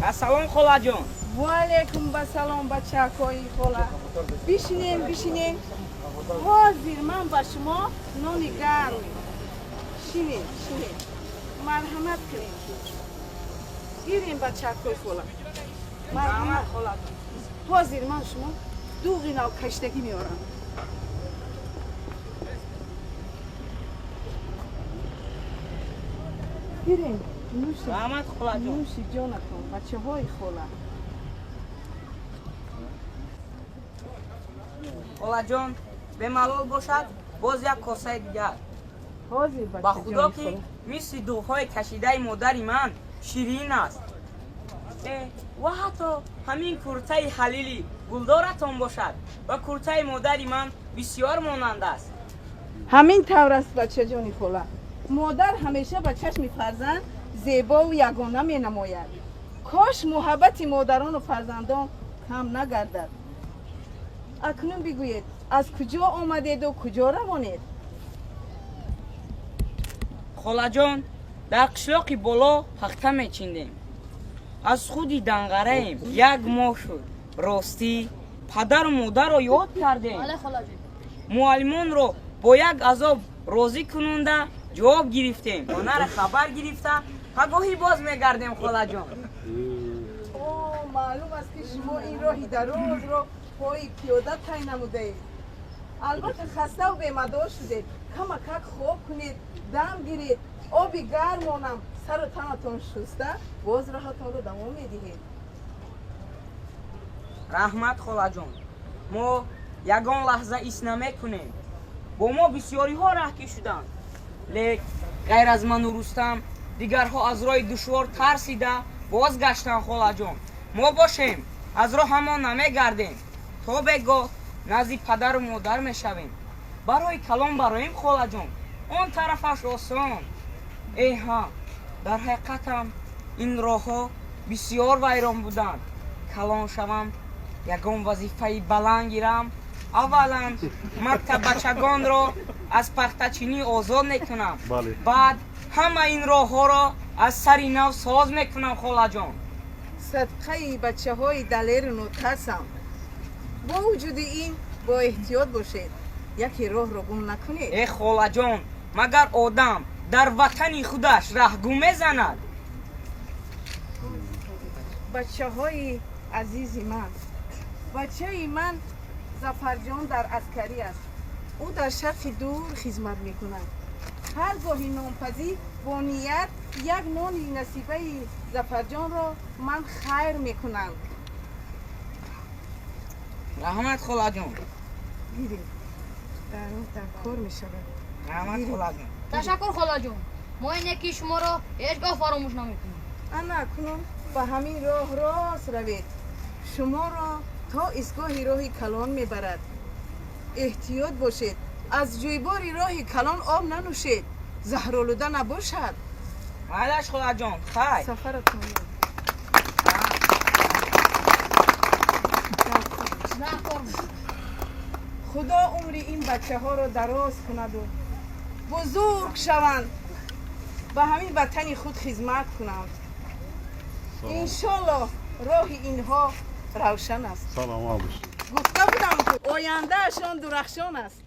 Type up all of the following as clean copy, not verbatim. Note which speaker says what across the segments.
Speaker 1: Assalom xolajon.
Speaker 2: Va alaykum assalom bachakoi xola. Bishinin. Hozir man ba shuma noni garm. Shinin. Marhamat qiling. Giring bachakoi xola. Marhamat xola. Hozir man shuma dug'inal kashtagi miyoram. Giring.
Speaker 1: Rahmat xolajon.
Speaker 2: نوشی جانتون بچه های خولا
Speaker 1: خolajon به ملال باشد باز یک کاسه دیگر.
Speaker 2: حاضر
Speaker 1: با
Speaker 2: بچه
Speaker 1: خدا
Speaker 2: جان
Speaker 1: که
Speaker 2: خولا
Speaker 1: مثل دوغ‌های کشیده مادری من شیرین است. و حتی همین کرته حلیلی گلدارتان باشد و کرته مادری من بسیار مانند است.
Speaker 2: همین طور است بچه جان خولا مادر همیشه به چشم فرزند زیبا و یگانه می نماید کاش محبت مادران و فرزندان کم نگردد اکنون بگویید از کجا آمدید و کجا روانید
Speaker 1: خolajon در قشلاقی بالا پخته میچیندیم. از خودی دنغره ایم. یک ماه شد. راستی پدر و مادر را یاد کردیم. معلمان را با یک عذاب راضی کننده جواب گرفتیم. آنها را خبر گرفته پگاهی باز میگردیم خolajon.
Speaker 2: اوه معلوم است که شما این راهی دراز را پای پیاده طی نمودید البته خسته و بی‌مدار شدید کمک خواب کنید دم گیرید آبی گرمانم سر و تنتان شسته باز راهتان رو دوام میدهید
Speaker 1: رحمت خolajon ما یگان لحظه ایست نمیکنیم. با ما بسیاری ها رهکی شدند لیک غیر از من و رستم دیگرها از راه دشوار ترسیده بازگشتند خolajon. ما باشیم از راه همان نمیگردیم تا بگاه نزد پدر و مادر میشویم. برای کلام برایم خolajon. آن طرفش آسان. ها در حقیقت هم این راه ها بسیار ویران بودند. کلان شوم یگان وظیفه بلند گیرم. اولا مکتب بچگان را از پختچینی آزاد میکنم. بعد همه این راه ها را از سری نو ساز میکنم خolajon.
Speaker 2: صدقه بچه های دلیر نوترسم با وجود این با احتیاط باشید یکی راه رو گم نکنید
Speaker 1: خolajon مگر آدم در وطن خودش رهگم میزند؟
Speaker 2: بچه های عزیز من بچه من ظفرجان در عسکری است او در شرق دور خدمت میکند هر گاهی نانپزی با نیت یک نان نصیبه ظفرجان را من خیر میکنم
Speaker 1: رحمت خolajon.
Speaker 2: گیرید در کار میشود
Speaker 1: رحمت خolajon.
Speaker 3: تشکر خolajon. ما اینکی شما را هیچگاه فراموش نمیکنیم.
Speaker 2: انا کنون به همین راه راست روید شما را تا ایستگاه راه کلان میبرد احتیاط باشید از جویبار راه کلان آب ننوشید زهرآلوده نباشد
Speaker 1: مالش خolajon. خیر
Speaker 2: سفرتون خدا عمر این بچه ها را دراز کند و بزرگ شوند به همین وطن خود خدمت کنند انشالله راه اینها روشن است
Speaker 4: سلامت باشید.
Speaker 2: گفته بودم که آینده اشان درخشان است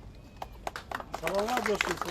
Speaker 4: سلامت باشید.